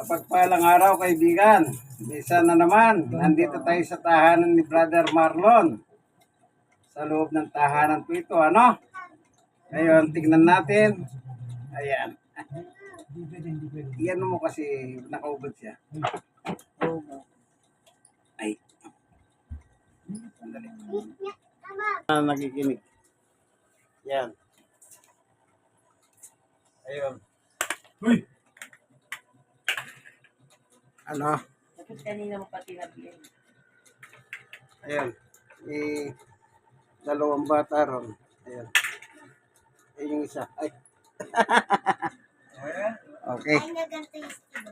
Pagpalang araw, kaibigan. Isa na naman, nandito tayo sa tahanan ni Brother Marlon. Sa loob ng tahanan po ito, ano? Ngayon, tignan natin. Ayan. Iyan mo kasi nakaubad siya. Ay. Sandali. Nagiginig. Yan. Ayun. Uy! Ano? Bakit kanina mo pati nabili? Ayun. Dalawang bata ron. Ayun. Ayun yung isa. Ay. Okay. Ay, naganto yung stilo.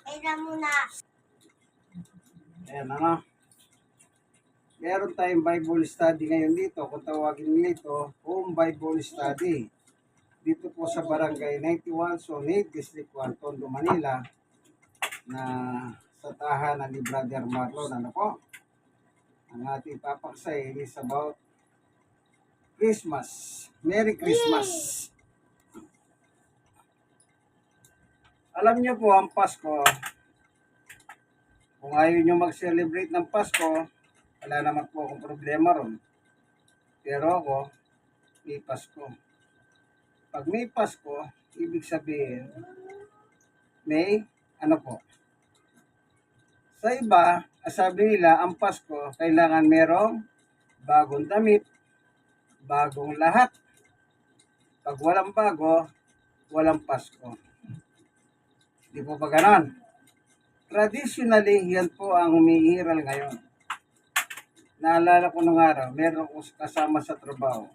Kaya muna. Ayan, ano? Meron tayong Bible study ngayon dito. Kung tawagin nito, Home Bible Study. Dito po sa Barangay 91, Sonid, District 1, Tondo, Manila, na sa tahanan ni Brother Marlon. Ano po? Ang ating papaksay is about Christmas. Merry Christmas! Alam niyo po, ang Pasko, kung ayaw niyo mag-celebrate ng Pasko, wala naman po akong problema ron. Pero ako, may Pasko. Pag may Pasko, ibig sabihin, may ano po. Sa iba, sabi nila, ang Pasko, kailangan merong bagong damit, bagong lahat. Pag walang bago, walang Pasko. Di po ba ganon? Traditionally, yan po ang umiiral ngayon. Naalala ko nung araw, meron ko kasama sa trabaho.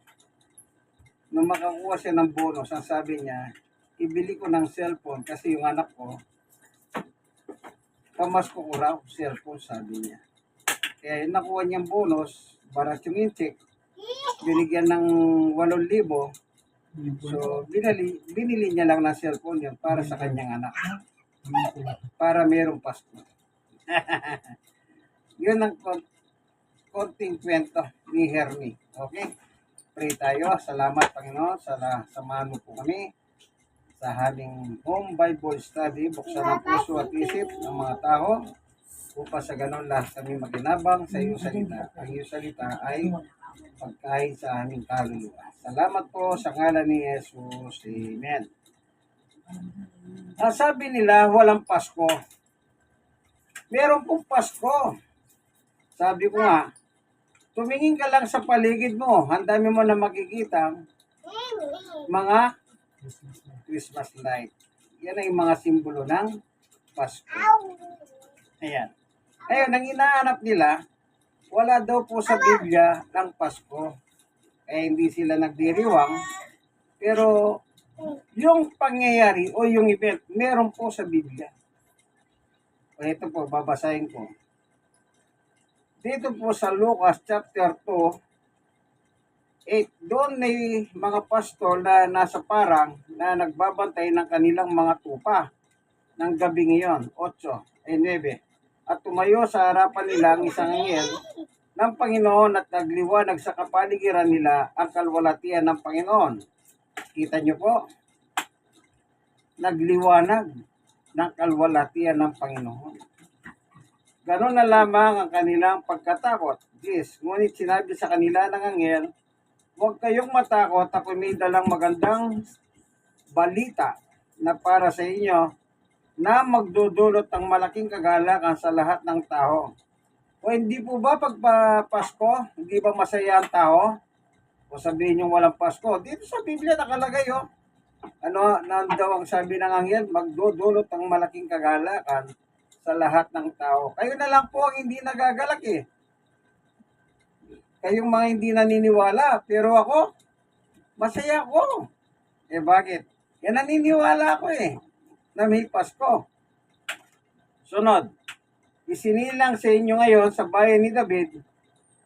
Nung makakuha siya ng bonus, ang sabi niya, ibili ko ng cellphone kasi yung anak ko, pamasko ko raw, cellphone, sabi niya. Kaya yung nakuha niyang bonus, barat yung check, binigyan ng 8,000. So, binili niya lang ng cellphone yun para sa kanyang anak. Para merong Pasko. Yun ang konting kwento ni Hermie. Okay? Pray tayo. Salamat, Panginoon. Samahan mo po kami sa aming Home Bible Study. Buksan ang puso at isip ng mga tao upang sa ganon lahat kami maginabang sa iyong salita. Ang iyong salita ay pagkain sa aming kaluluwa. Salamat po sa ngalan ni Jesus. Amen. Sabi nila, walang Pasko. Meron pong Pasko. Sabi ko nga, tumingin ka lang sa paligid mo. Ang dami mo na makikita mga Christmas light. Yan ay mga simbolo ng Pasko. Ayan. Ayun, ang inaanap nila, wala daw po sa Biblia ng Pasko. Hindi sila nagdiriwang. Pero yung pangyayari o yung event, meron po sa Biblia. Ito po, babasahin ko. Dito po sa Lucas chapter 2, doon may mga pastor na nasa parang na nagbabantay ng kanilang mga tupa ng gabi ngayon, 9. At tumayo sa harapan nila ang isang anghel ng Panginoon at nagliwanag sa kapaligiran nila ang kalwalatian ng Panginoon. Kita niyo po, nagliwanag ng kalwalatian ng Panginoon. Ganon na lamang ang kanilang pagkatakot. Yes, ngunit sinabi sa kanila ng anghel, huwag kayong matakot, ako may dalang magandang balita na para sa inyo na magdudulot ng malaking kagalakan sa lahat ng tao. O hindi po ba pagpapasko, hindi ba masaya ang tao? O sabihin nyo walang Pasko. Dito sa Biblia nakalagay daw ang sabi ng anghel, magdudulot ng malaking kagalakan sa lahat ng tao. Kayo na lang po ang hindi nagagalak eh. Kayong mga hindi naniniwala. Pero ako, masaya ako. Bakit? Naniniwala ako na may Pasko. Sunod. Isinilang sa inyo ngayon sa bayan ni David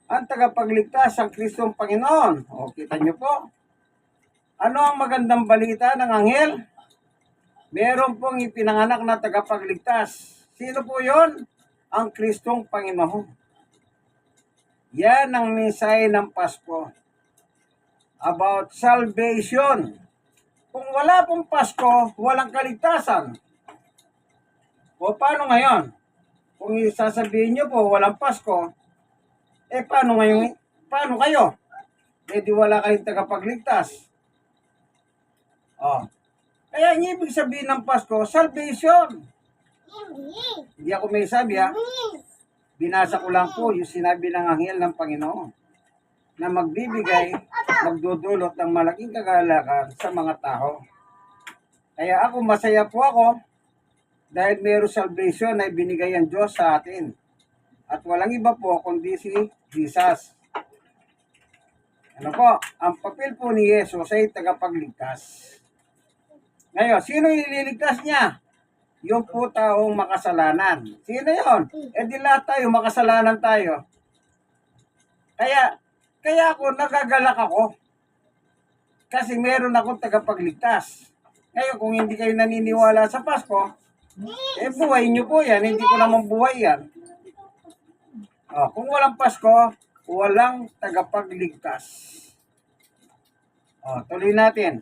ang tagapagligtas, ang Kristong Panginoon. O, kita nyo po. Ano ang magandang balita ng anghel? Meron pong ipinanganak na tagapagligtas. Sino po yon? Ang Kristong Panginoon. Yan ang mensahe ng Pasko. About salvation. Kung wala pong Pasko, walang kaligtasan. O paano ngayon? Kung isasabihin nyo po walang Pasko, paano ngayon? Paano kayo? Di wala kayong tagapagligtas. Kaya ang ibig sabihin ng Pasko, salvation. Hindi ako may sabi ha. Binasa ko lang po yung sinabi ng anghel ng Panginoon na magbibigay, magdudulot ng malaking kagalakan sa mga tao. Kaya ako, masaya po ako dahil mayroong salvation na ibinigay ang Diyos sa atin. At walang iba po kundi si Jesus. Ano po? Ang papel po ni Jesus ay tagapagligtas. Ngayon, sino ililigtas niya? Yung po taong makasalanan. Sino yon? Di lahat tayo, makasalanan tayo. Kaya ako, nagagalak ako. Kasi meron akong tagapagligtas. Ngayon, kung hindi kayo naniniwala sa Pasko, buhay nyo po yan. Hindi ko naman buhay yan. Kung walang Pasko, walang tagapagligtas. Tuloy natin.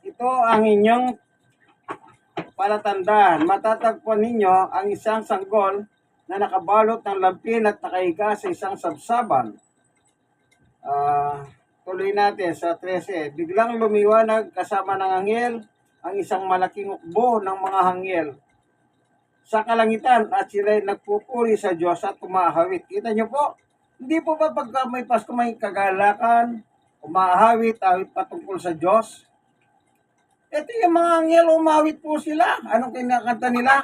Ito ang inyong palatandaan. Matatagpuan ninyo ang isang sanggol na nakabalot ng lampin at nakahiga sa isang sabsaban. Tuloy natin sa 13. Biglang lumiwanag kasama ng anghel ang isang malaking ukbo ng mga anghel sa kalangitan at sila'y nagpupuri sa Diyos at kumahawit. Kita nyo po, hindi po ba pagka may Pasko may kagalakan, kumahawit, awit patungkol sa Diyos? Ito yung mga anghel, umawit po sila. Anong kinakanta nila?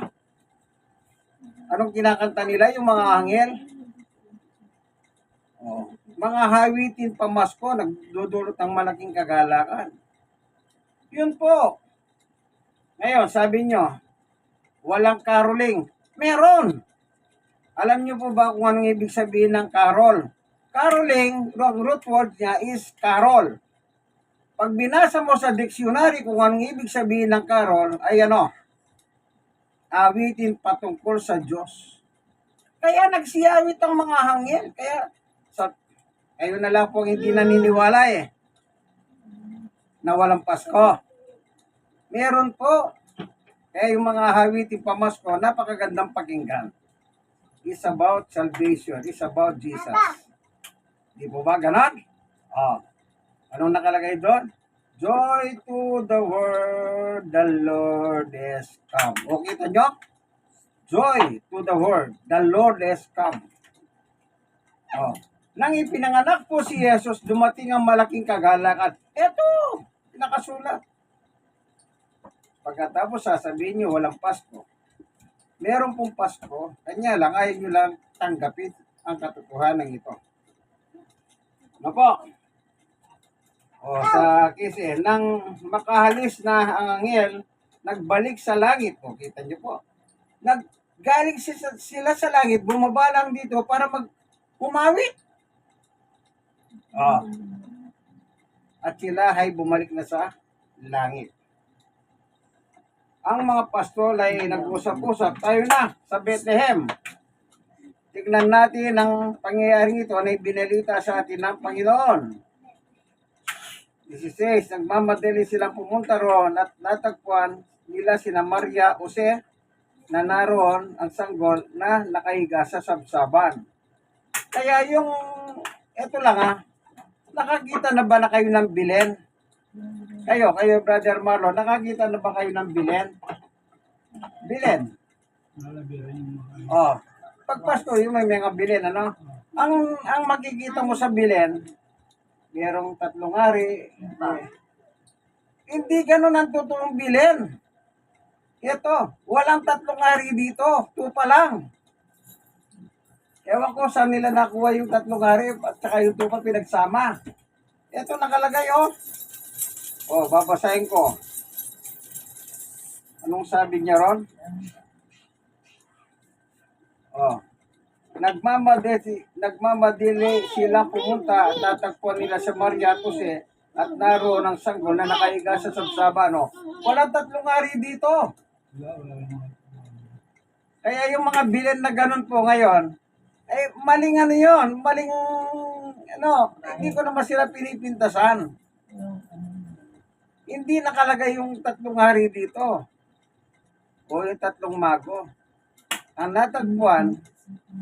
Anong kinakanta nila yung mga anghel? Mga hawitin pamasko, nagdudulot ng malaking kagalakan. Yun po. Ngayon, sabi nyo, walang caroling. Meron. Alam nyo po ba kung anong ibig sabihin ng carol? Caroling, root word niya is carol. Pag binasa mo sa dictionary kung anong ibig sabihin ng carol, ay awitin patungkol sa Diyos. Kaya nagsiyawit ang mga anghel. Kaya, kayo na lang po hindi naniniwala na walang Pasko. Meron po. Kaya yung mga hawitin pamasko, napakagandang pakinggan. It's about salvation. It's about Jesus. Di po ba ganon? Anong nakalagay doon? Joy to the world, the Lord is come. O, kita nyo? Joy to the world, the Lord is come. Nang ipinanganak po si Jesus, dumating ang malaking kagalakan. Eto, nakasulat. Pagkatapos sasabihin nyo, walang Pasko. Meron pong Pasko, kanya lang, ayaw nyo lang tanggapin ang katotohanan ito. Ano po? Sa kasi, nang makahalis na ang anghel, nagbalik sa langit. Kita nyo po. Naggaling sila sa langit, bumaba lang dito para umawit. At sila ay bumalik na sa langit. Ang mga pastol ay nag-usap-usap. Tayo na sa Bethlehem. Tignan natin ang pangyayaring ito na ibinalita sa atin ng Panginoon. 16. Nagmamadali silang pumunta roon at natagpuan nila sina Maria Jose na naroon ang sanggol na nakahiga sa sabsaban. Kaya eto lang nakakita na ba na kayo ng Belen? Kayo Brother Marlon, nakakita na ba kayo ng Belen? Belen? Pag Pasko, yung may mga Belen, Ang makikita mo sa Belen, merong 3 hari. Hindi ganun ang totoong Belen. Ito, walang 3 hari dito. 2 pa lang. Ewan ko saan nila nakuha yung 3 hari at saka yung 2 pa pinagsama. Ito nakalagay, babasahin ko. Anong sabi niya ron? Nagmamadili silang pumunta at natagpuan nila sa Maria at Jose at naroon ang sanggol na nakahiga sa sabsaban. Walang 3 hari dito. Kaya yung mga Belen na ganun po ngayon, maling yun, maling Hindi ko naman sila pinipintasan. Hindi nakalagay yung tatlong hari dito. O yung tatlong mago. Ang natagpuan,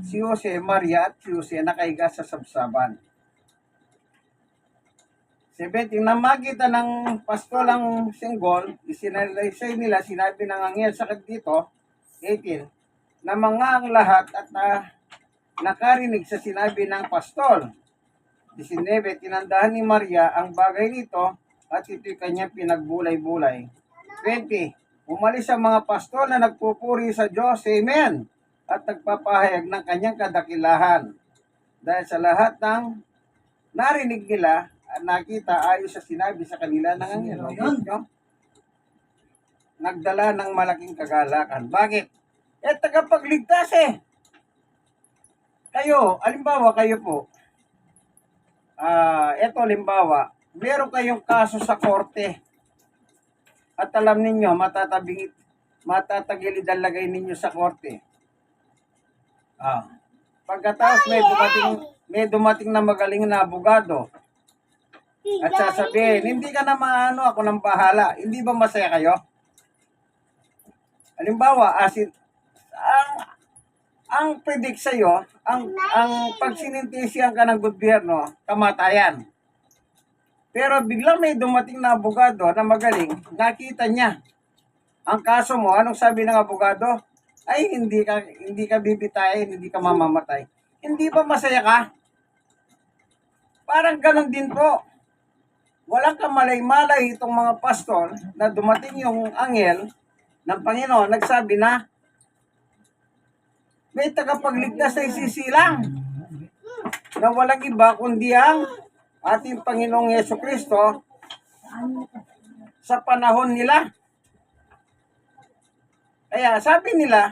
si Jose, Maria at si Jose nakaiga sa sabsaban. 17, nang makita ng pastolang singgol, isinalaysay nila, sinabi ng anghel sa dito, 18, na mga ang lahat at nakarinig sa sinabi ng pastol. 19, tinandahan ni Maria ang bagay nito at ito'y kanyang pinagbulay-bulay. 20, umalis ang mga pastol na nagpupuri sa Diyos, Amen, at nagpapahayag ng kanyang kadakilahan. Dahil sa lahat ng narinig nila at nakita ayos sa sinabi sa kanila ng anghel. Nagdala ng malaking kagalakan. Bakit? Tagapagligtas eh. Kayo, alimbawa kayo po, eto alimbawa, meron kayong kaso sa korte at alam ninyo, matatagilid ang lagay ninyo sa korte. Pagkatapos may dumating na magaling na abogado at sasabihin, hindi ka na maano, ako nang bahala. Hindi ba masaya kayo? Halimbawa, ang predict sa'yo, ang pag sinintesihan ka ng gobyerno, kamatayan. Pero biglang may dumating na abogado na magaling, nakita niya ang kaso mo, anong sabi ng abogado? Ay, hindi ka bibitayin, hindi ka mamamatay. Hindi ba masaya ka? Parang ganun din po. Walang kamalay-malay itong mga pastor na dumating yung anghel ng Panginoon, nagsabi na may tagapagligtas na isisilang na walang iba kundi ang ating Panginoong Jesucristo sa panahon nila. Kaya sabi nila,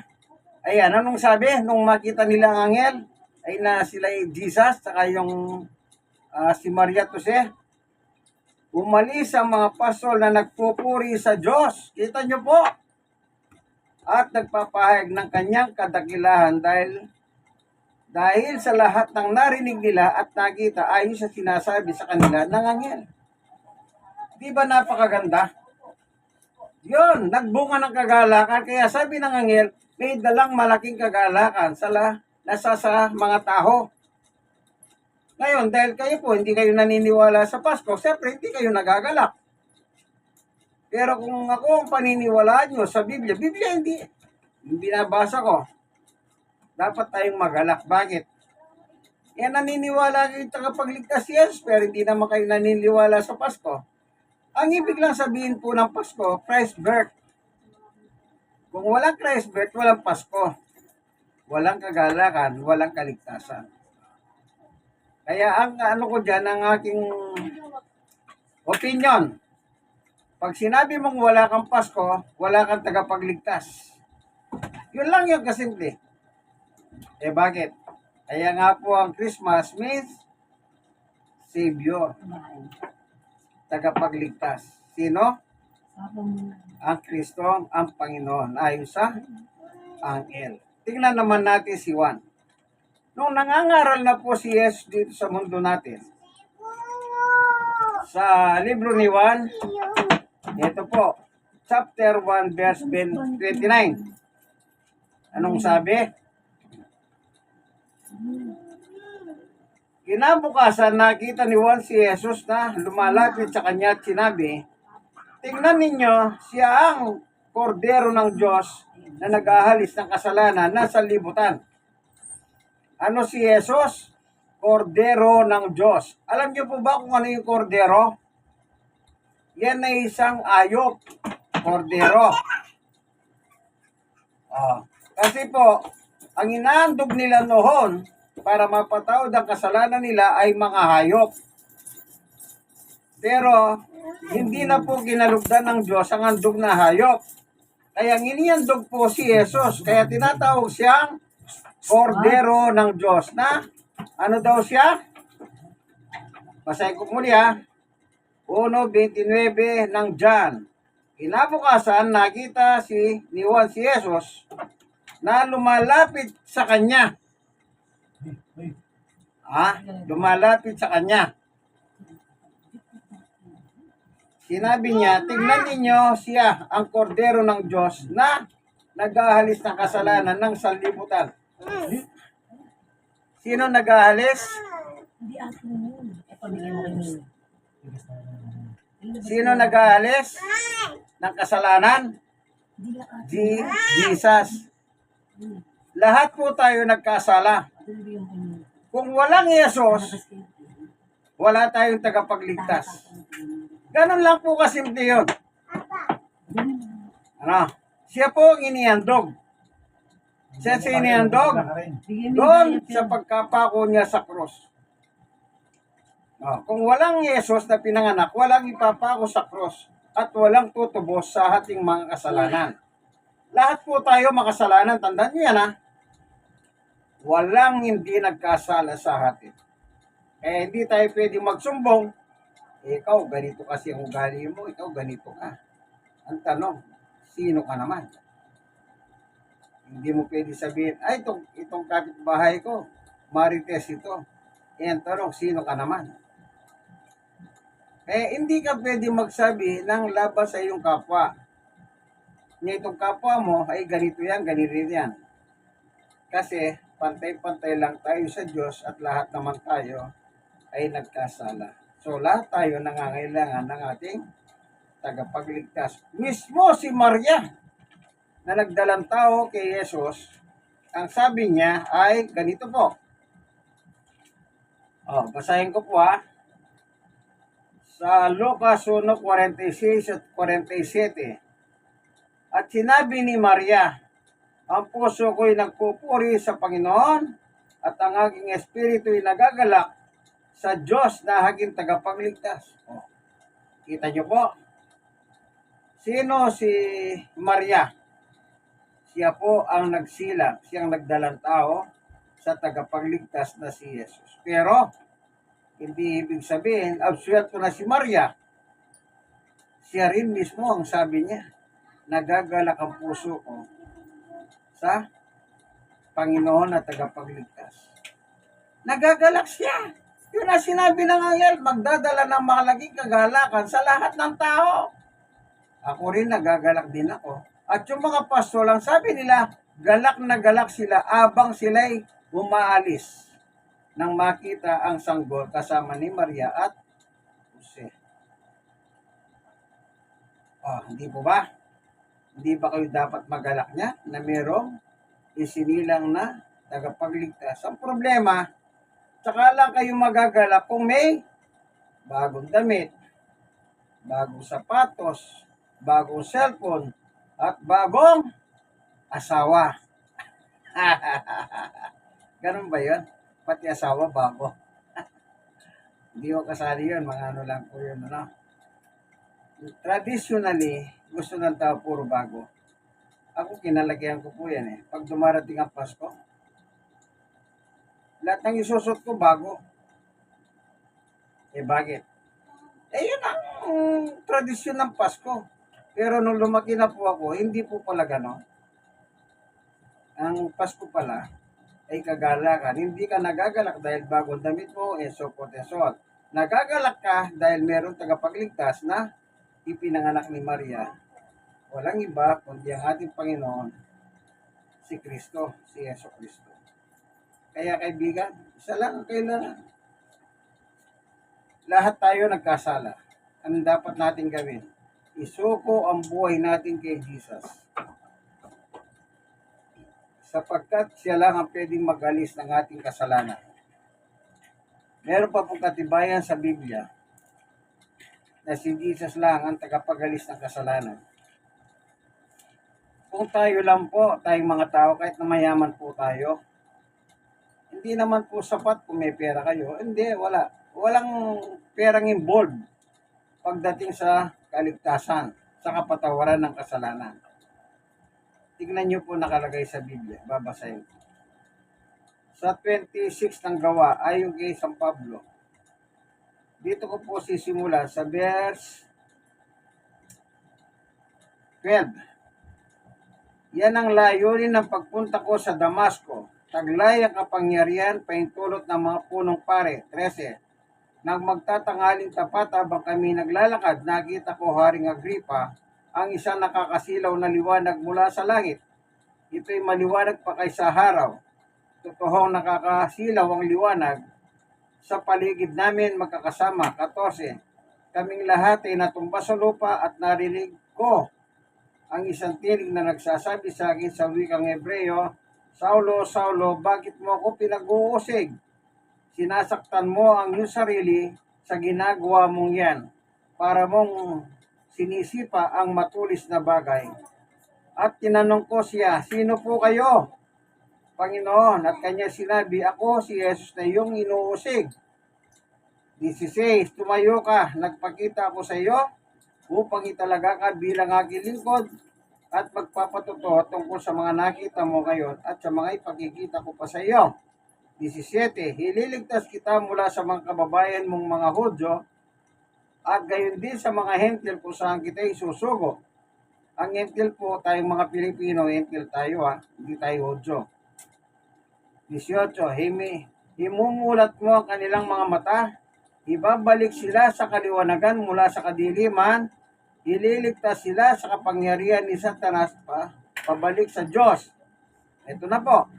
ayan, anong sabi? Nung makita nila ang anghel, ay na sila Jesus, saka yung si Maria Jose, umalis ang mga pastor na nagpupuri sa Diyos. Kita nyo po. At nagpapahayag ng kanyang kadakilahan dahil sa lahat ng narinig nila at nakita ayon sa sinasabi sa kanila ng anghel. Di ba napakaganda? Yun, nagbunga ng kagalakan. Kaya sabi ng anghel, may dalang malaking kagalakan nasa sa mga tao. Ngayon, dahil kayo po, hindi kayo naniniwala sa Pasko, siyempre hindi kayo nagagalak. Pero kung ako ang paniniwalaan nyo sa Biblia hindi binabasa ko. Dapat tayong magalak. Bakit? Naniniwala kayo tagapagligtas si Jesus, pero hindi naman kayo naniniwala sa Pasko. Ang ibig lang sabihin po ng Pasko, Christ birth. Kung walang Christ birth, walang Pasko. Walang kagalakan, walang kaligtasan. Kaya ang ang aking opinion, pag sinabi mong wala kang Pasko, wala kang tagapagligtas. Yun lang yung kasimple. Bakit? Kaya nga po ang Christmas means Savior. Tagapagligtas. Sino? Ang Kristo, ang Panginoon. Ayon sa anghel. Tingnan naman natin si Juan. Nung nangangaral na po si Jesus dito sa mundo natin, sa libro ni Juan, ito po, chapter 1, verse 29. Anong sabi? Kinabukasan, nakita ni Juan si Jesus na lumalapit sa kanya at sinabi, tingnan ninyo, siya ang kordero ng Diyos na nag-ahalis ng kasalanan nasa libutan. Ano si Jesus? Kordero ng Diyos. Alam niyo po ba kung ano yung kordero? Yan ay isang ayop. Kordero. Kasi po, ang inaandog nila noon para mapatawad ang kasalanan nila ay mga hayop. Pero, hindi na po ginalugdan ng Diyos ang andog na hayop. Kaya iniandog po si Jesus. Kaya tinatawag siyang kordero ng Diyos na ano daw siya? Basahin ko muli 1:29 ng John. Kinabukasan, nakita ni Juan si Jesus na lumalapit sa kanya. lumalapit sa kanya. Sinabi niya, tignan ninyo siya, ang kordero ng Diyos na nag-aalis ng kasalanan ng sanlibutan. Sino nag-aalis? Hindi atin yun. Pamigay mo kami. Sino nag-aalis ng kasalanan? Hindi lang atin. Jesus. Lahat po tayo nagkasala. Kung walang Yesus, wala tayong tagapagligtas. Ganun lang po kasimple yun. Ano? Siya po ang inihandog. Siya si inihandog doon sa pagkapako niya sa krus. Kung walang Yesus na pinanganak, walang ipapako sa krus at walang tutubos sa ating mga kasalanan. Lahat po tayo makasalanan. Tandaan niyo yan, ha? Walang hindi nagkasala sa atin. Hindi tayo pwede magsumbong. Ikaw, ganito kasi ang ugali mo. Ikaw, ganito ka. Ang tanong, sino ka naman? Hindi mo pwede sabihin, ay, itong kapitbahay ko, marites ito. Ang tanong, sino ka naman? Hindi ka pwede magsabi ng laban sa iyong kapwa. Itong kapwa mo, ay ganito yan, ganito yan. Kasi, pantay-pantay lang tayo sa Diyos at lahat naman tayo ay nagkasala. So, lahat tayo nangangailangan ng ating tagapagligtas. Mismo si Maria na nagdalang tao kay Jesus, ang sabi niya ay ganito po. Basahin ko po, sa Lucas 1:46 at 47. At sinabi ni Maria, ang puso ko'y nagpupuri sa Panginoon at ang aking espiritu'y nagagalak sa Diyos na aking tagapagligtas. Kita niyo po, sino si Maria? Siya po ang nagsilang, siyang nagdalang tao sa tagapagligtas na si Jesus. Pero, hindi ibig sabihin, absuelto na si Maria. Siya rin mismo ang sabi niya, nagagalak ang puso ko sa Panginoon na tagapagligtas. Nagagalak siya. Yun ang sinabi ng anghel, magdadala ng malaking kagalakan sa lahat ng tao. Ako rin nagagalak din ako. At yung mga pastor lang sabi nila, galak na galak sila abang sila'y umaalis nang makita ang sanggol kasama ni Maria at Jose. Hindi po ba? Hindi ba kayo dapat magalak niya na mayroong isinilang na tagapagligtas? Ang problema, saka lang kayo magagalak kung may bagong damit, bagong sapatos, bagong cellphone, at bagong asawa. Ganun ba yun? Pati asawa bago. Hindi ko kasali yun, mga ano lang po yun. Ano? Traditionally, gusto ng tao puro bago. Ako kinalagyan ko po yan Pag dumarating ang Pasko, lahat ng isusot ko bago. Bakit? Yun ang tradisyon ng Pasko. Pero nung lumaki na po ako, hindi po pala gano'n. Ang Pasko pala ay kagalakan. Hindi ka nagagalak dahil bagong damit mo, so forth and so on. Nagagalak ka dahil meron tagapagligtas na ipinanganak ni Maria. Walang iba kundi ang ating Panginoon, si Kristo, si Yeso Kristo. Kaya kaibigan, isa lang ang kailangan. Lahat tayo nagkasala. Anong dapat natin gawin? Isuko ang buhay natin kay Jesus. Sapagkat siya lang ang pwedeng mag-alis ng ating kasalanan. Meron pa pong katibayan sa Biblia na si Jesus lang ang tagapag-alis ng kasalanan. Kung tayo lang po, tayong mga tao, kahit na mayaman po tayo, hindi naman po sapat kung may pera kayo. Hindi, wala. Walang perang involved pagdating sa kaligtasan, sa kapatawaran ng kasalanan. Tignan niyo po nakalagay sa Biblia. Babasahin ko. Sa 26 ng Gawa, ayon kay San Pablo. Dito ko po sisimulan sa verse 12. Yan ang layunin ng pagpunta ko sa Damasco taglay ang kapangyarihan paintulot ng mga punong pare. 13. Nang magtatangaling tapat habang kami naglalakad, nakita ko, Haring Agripa, ang isang nakakasilaw na liwanag mula sa langit. Ito'y maliwanag pa kaysa araw. Totoong nakakasilaw ang liwanag. Sa paligid namin magkakasama. 14. Kaming lahat ay natumba sa lupa at narinig ko ang isang tinig na nagsasabi sa akin sa wikang Hebreo, Saulo, Saulo, bakit mo ako pinag-uusig? Sinasaktan mo ang iyong sarili sa ginagawa mong yan para mong sinisipa ang matulis na bagay. At tinanong ko siya, sino po kayo, Panginoon? At kanya sinabi, ako si Jesus na iyong inuusig. 16. Tumayo ka, nagpakita ako sa iyo upang italaga ka bilang aking lingkod at magpapatotoo tungkol sa mga nakita mo ngayon at sa mga ipakikita ko pa sa iyo. 17. Hililigtas kita mula sa mga kababayan mong mga Hudyo at gayon din sa mga hentil kung saan kita isusugo. Ang hentil po, tayong mga Pilipino, hentil tayo hindi tayo Hudyo. 18. Himumulat mo ang kanilang mga mata, ibabalik sila sa kaliwanagan mula sa kadiliman, ililigtas sila sa kapangyarihan ni Satanas pabalik sa Diyos. Ito na po.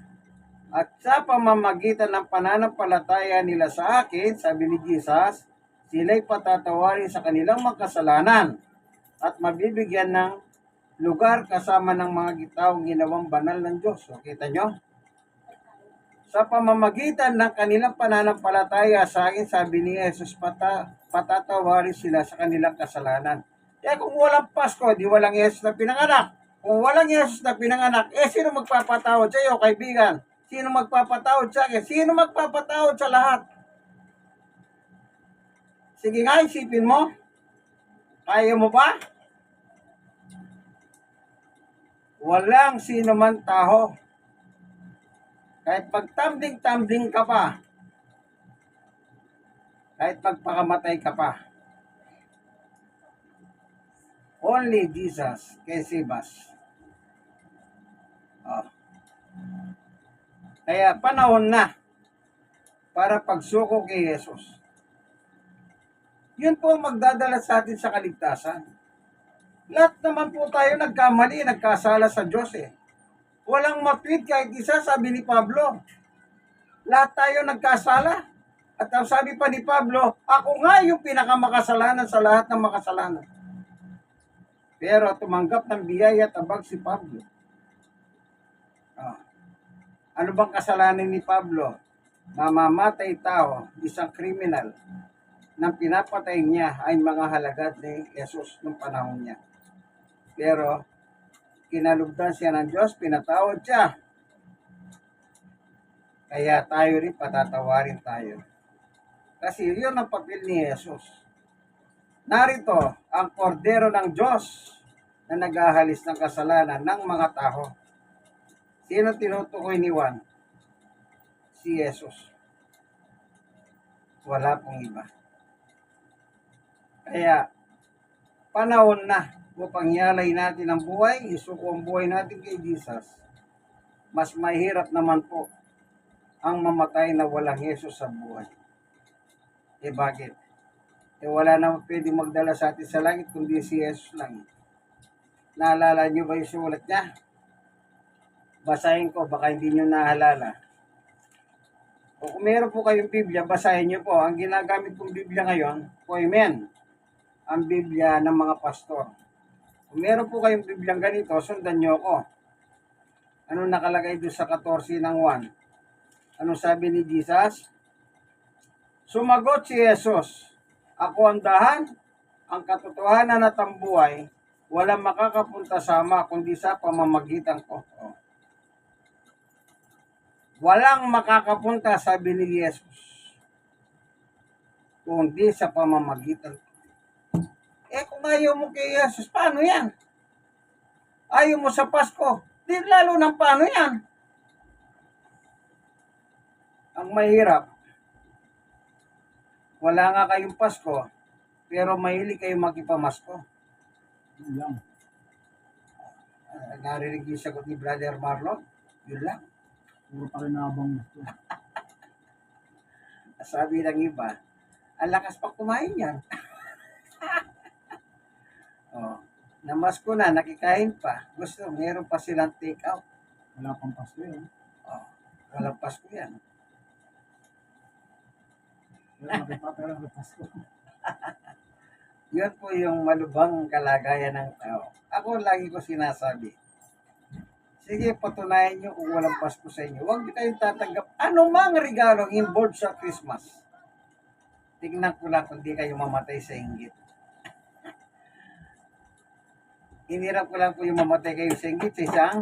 At sa pamamagitan ng pananampalataya nila sa akin, sabi ni Jesus, sila'y patatawarin sa kanilang mga kasalanan at mabibigyan ng lugar kasama ng mga gitaong ginawang banal ng Diyos. So, kita nyo? Sa pamamagitan ng kanilang pananampalataya sa akin, sabi ni Jesus, patatawarin sila sa kanilang kasalanan. Kaya kung walang Pasko, di walang Jesus na pinanganak. Kung walang Jesus na pinanganak, sino magpapatawad sa iyo, kaibigan? Sino magpapatawad sa akin? Sino magpapatawad sa lahat? Sige nga, isipin mo. Kaya mo ba? Walang sino man tao. Kahit pagtambling-tambling ka pa, kahit pagpakamatay ka pa, only Jesus can save us. Kaya panahon na para pagsuko kay Jesus. Yun po ang magdadala sa atin sa kaligtasan. Lahat naman po tayo nagkamali, nagkasala sa Diyos Walang matwid kahit isa, sabi ni Pablo. Lahat tayo nagkasala. At ang sabi pa ni Pablo, ako nga yung pinakamakasalanan sa lahat ng makasalanan. Pero tumanggap ng biyaya at abag si Pablo. Ano bang kasalanan ni Pablo? Mamamatay tao, isang kriminal, nang pinapatay niya ay mga halagad ni Jesus ng panahon niya. Pero, kinalugdan siya ng Diyos, pinatawad siya. Kaya tayo rin patatawarin tayo. Kasi yun ang papel ni Jesus. Narito ang kordero ng Diyos na naghahalis ng kasalanan ng mga tao. Sino tinutukoy ni Juan? Si Jesus. Wala pong iba. Kaya, panahon na upang ialay natin ang buhay, isuko ang buhay natin kay Jesus. Mas mahirap naman po ang mamatay na walang Jesus sa buhay. Bakit? Wala naman pwedeng magdala sa atin sa langit kundi si Jesus lang. Naalala niyo ba yung sulat niya? Basahin ko, baka hindi niyo naalala. O kung meron po kayong Biblia, basahin niyo po. Ang ginagamit kong Biblia ngayon, Poimen, ang Biblia ng mga pastor. Kung meron po kayong Biblia ganito, sundan niyo ako. Ano nakalagay doon sa 14 ng 1? Ano sabi ni Jesus? Sumagot si Jesus, ako ang dahan, ang katotohanan at ang buhay, walang makakapunta sa Ama kundi sa pamamagitan ko. Walang makakapunta, sabi ni Jesus, kundi sa pamamagitan ko. Kung ayaw mo kay Jesus, paano yan? Ayaw mo sa Pasko, di lalo ng paano yan? Ang mahirap, wala nga kayong Pasko, pero mahilig kayong makipamasko. Yun lang. Narinig yung sagot ni Brother Marlon? Yun lang. Puro pakinabang gusto. Sabi ng iba, ang lakas pa kumain yan. Oh, namas ko na, nakikain pa. Gusto, meron pa silang take out. Wala pang Pasko yun. Oh, walang Pasko yan. Pero may Pasko. Yun po yung malubhang kalagayan ng tao. Ako lagi ko sinasabi, sige, patunayan nyo kung walang Pasko sa inyo. Huwag kayong tatanggap anumang regalong involved sa Christmas. Tignan ko lang kung di kayo mamatay sa inggit. Inirap ko lang po yung mamatay kayo sa inggit sa isang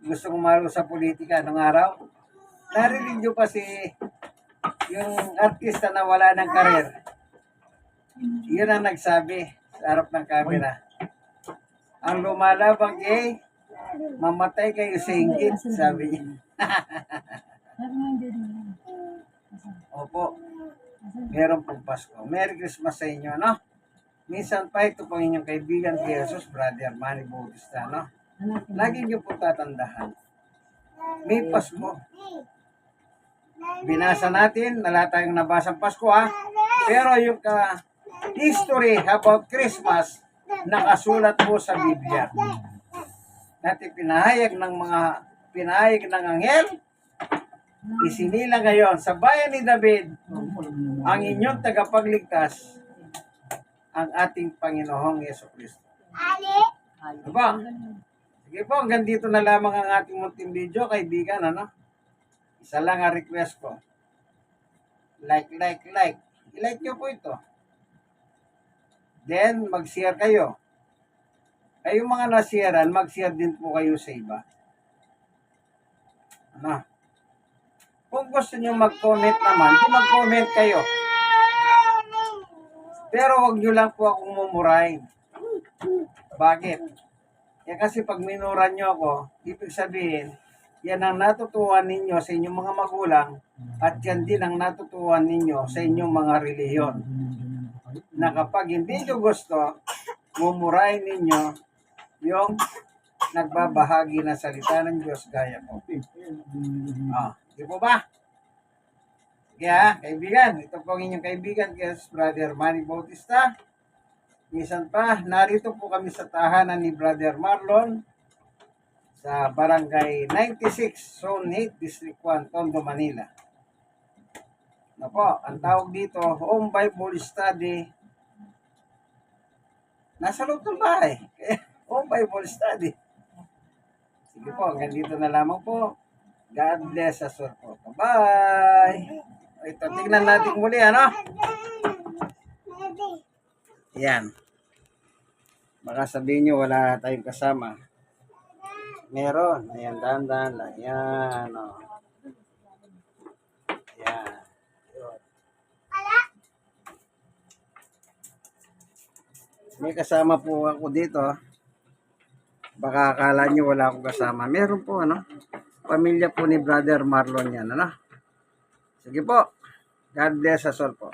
gusto kong malo sa politika nung araw. Narinig nyo pa si yung artista na wala ng karir. Yun ang nagsabi sa harap ng camera. Ang lumalabang mamatay kayo sa inggit, sabi niya. Sabi mo hindi rin. Opo, meron pong Pasko. Merry Christmas sa inyo, no? Minsan pa ito pong inyong kaibigan kay Jesus, Brother Manny Bautista, no? Lagi niyo po tatandahan. May Pasko. Binasa natin, wala tayong nabasang Pasko, ha? Pero yung history about Christmas, nakasulat po sa Biblia. Dati pinahayag ng anghel, isinila ngayon sa bayan ni David, ang inyong tagapagligtas, ang ating Panginoong Yesu-Cristo. Diba? Sige po, hanggang dito na lamang ang ating munting video, kaibigan, ano? Isa lang ang request ko. Like. I-like nyo po ito. Then, mag-share kayo. Kayong mga na-sharean, mag-share din po kayo sa iba. Ano? Kung gusto nyo mag-comment naman, di mag-comment kayo. Pero wag nyo lang po akong mumurahin. Bakit? Kasi pag minuran nyo ako, ibig sabihin, yan ang natutuhan ninyo sa inyong mga magulang at yan din ang natutuhan ninyo sa inyong mga relihiyon. Na kapag hindi nyo gusto, mumurahin ninyo yung nagbabahagi ng salita ng Diyos gaya ko. Di po ba? Kaya, kaibigan, ito po ang inyong kaibigan, Brother Manny Bautista. Minsan pa, narito po kami sa tahanan ni Brother Marlon sa Barangay 96, Zone 8, District 1, Tondo, Manila. Ano po, ang tawag dito, Home Bible Study. Nasa loob ng bahay. Home Bible Study. Sige po, hanggang dito na lamang po. God bless us all po. Bye-bye! Ito, tignan natin muli, ano? Yan. Baka sabihin nyo, wala tayong kasama. Meron. Ayan, dahan-dahan lang. Yan, o. Yan. May kasama po ako dito. Baka akala nyo wala akong kasama. Meron po, ano? Pamilya po ni Brother Marlon yan, ano? Sige po. God bless us all po.